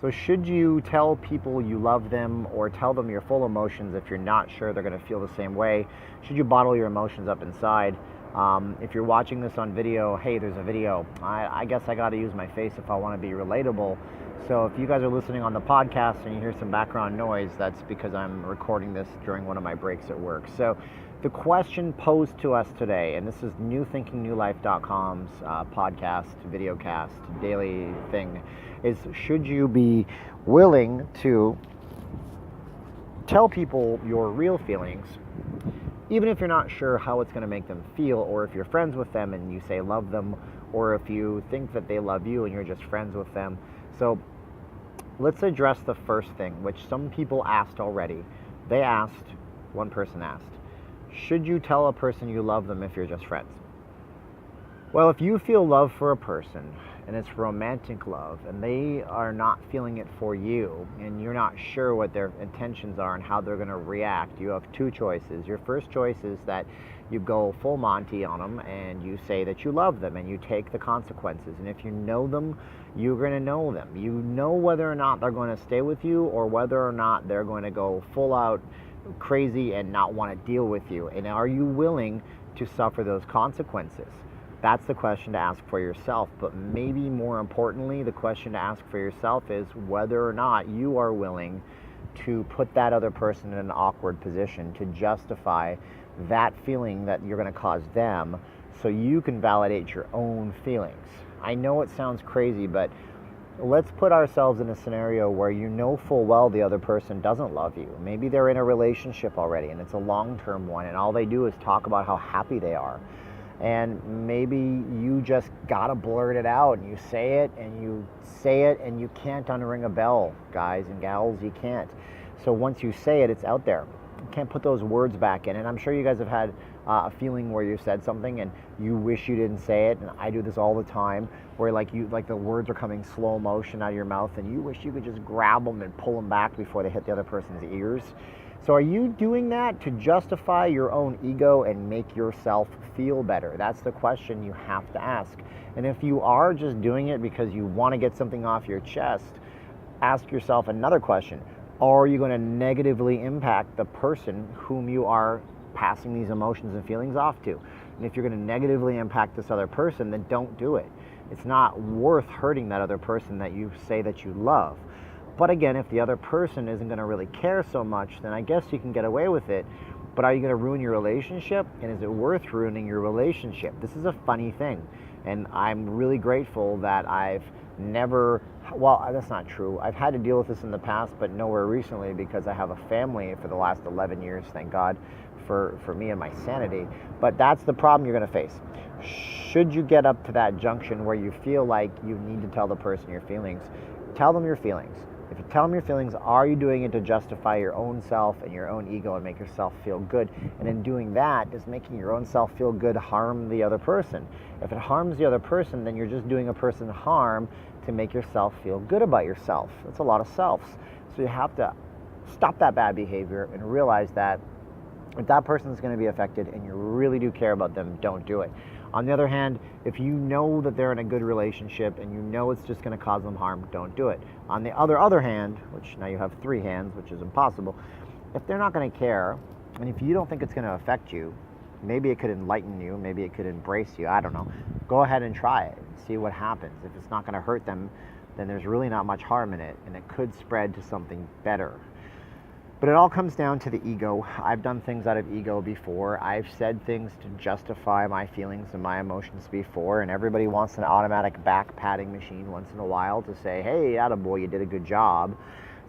So should you tell people you love them or tell them your full emotions if you're not sure they're going to feel the same way? Should you bottle your emotions up inside? If you're watching this on video, hey, there's a video. I guess I got to use my face if I want to be relatable. So if you guys are listening on the podcast and you hear some background noise, that's because I'm recording this during one of my breaks at work. So the question posed to us today, and this is newthinkingnewlife.com's podcast, videocast, daily thing, is should you be willing to tell people your real feelings, even if you're not sure how it's going to make them feel, or if you're friends with them and you say love them, or if you think that they love you and you're just friends with them. So let's address the first thing, which some people asked already. One person asked, should you tell a person you love them if you're just friends? Well, if you feel love for a person, and it's romantic love, and they are not feeling it for you, and you're not sure what their intentions are and how they're going to react, you have two choices. Your first choice is that you go full Monty on them and you say that you love them and you take the consequences. And if you know them, you're going to know them. You know whether or not they're going to stay with you or whether or not they're going to go full out crazy and not want to deal with you. And are you willing to suffer those consequences? That's the question to ask for yourself. But maybe more importantly, the question to ask for yourself is whether or not you are willing to put that other person in an awkward position to justify that feeling that you're going to cause them so you can validate your own feelings. I know it sounds crazy, but let's put ourselves in a scenario where you know full well the other person doesn't love you. Maybe they're in a relationship already and it's a long-term one and all they do is talk about how happy they are. And maybe you just gotta blurt it out and you say it and you can't unring a bell, guys and gals, you can't. So once you say it, it's out there. You can't put those words back in. And I'm sure you guys have had a feeling where you said something and you wish you didn't say it. And I do this all the time, where like the words are coming slow motion out of your mouth and you wish you could just grab them and pull them back before they hit the other person's ears. So are you doing that to justify your own ego and make yourself feel better? That's the question you have to ask. And if you are just doing it because you want to get something off your chest, ask yourself another question. Are you going to negatively impact the person whom you are passing these emotions and feelings off to? And if you're going to negatively impact this other person, then don't do it. It's not worth hurting that other person that you say that you love. But again, if the other person isn't going to really care so much, then I guess you can get away with it. But are you going to ruin your relationship? And is it worth ruining your relationship? This is a funny thing. And I'm really grateful that I've never, well, that's not true. I've had to deal with this in the past, but nowhere recently because I have a family for the last 11 years, thank God, for me and my sanity. But that's the problem you're going to face. Should you get up to that junction where you feel like you need to tell the person your feelings, tell them your feelings. If you tell them your feelings, are you doing it to justify your own self and your own ego and make yourself feel good? And in doing that, does making your own self feel good harm the other person? If it harms the other person, then you're just doing a person harm to make yourself feel good about yourself. That's a lot of selves. So you have to stop that bad behavior and realize that if that person is going to be affected and you really do care about them, don't do it. On the other hand, if you know that they're in a good relationship and you know it's just going to cause them harm, don't do it. On the other hand, which now you have three hands, which is impossible, if they're not going to care, and if you don't think it's going to affect you, maybe it could enlighten you, maybe it could embrace you, I don't know. Go ahead and try it and see what happens. If it's not going to hurt them, then there's really not much harm in it, and it could spread to something better. But it all comes down to the ego. I've done things out of ego before. I've said things to justify my feelings and my emotions before, and everybody wants an automatic back patting machine once in a while to say, hey, attaboy, you did a good job.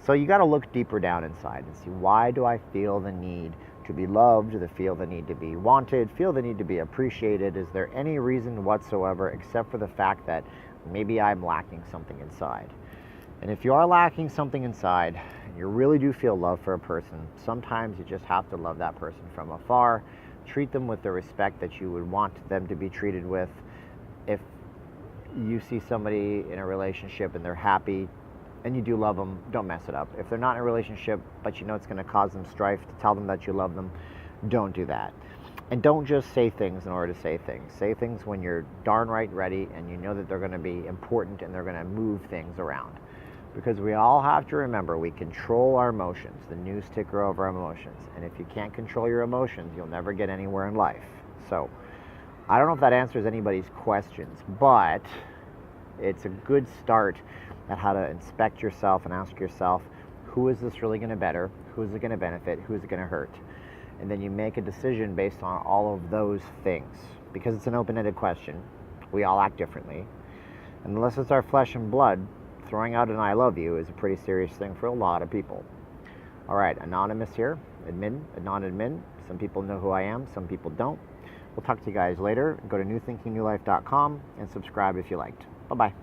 So you got to look deeper down inside and see, why do I feel the need to be loved, to feel the need to be wanted, feel the need to be appreciated? Is there any reason whatsoever except for the fact that maybe I'm lacking something inside? And if you are lacking something inside, and you really do feel love for a person, sometimes you just have to love that person from afar. Treat them with the respect that you would want them to be treated with. If you see somebody in a relationship and they're happy and you do love them, don't mess it up. If they're not in a relationship but you know it's going to cause them strife, to tell them that you love them, don't do that. And don't just say things in order to say things. Say things when you're darn right ready and you know that they're going to be important and they're going to move things around. Because we all have to remember we control our emotions, the new sticker over our emotions. And if you can't control your emotions, you'll never get anywhere in life. So I don't know if that answers anybody's questions, but it's a good start at how to inspect yourself and ask yourself, who is this really going to better? Who is it going to benefit? Who is it going to hurt? And then you make a decision based on all of those things. Because it's an open-ended question, we all act differently. And unless it's our flesh and blood, throwing out an I love you is a pretty serious thing for a lot of people. All right, anonymous here, admin, non-admin. Some people know who I am, some people don't. We'll talk to you guys later. Go to newthinkingnewlife.com and subscribe if you liked. Bye-bye.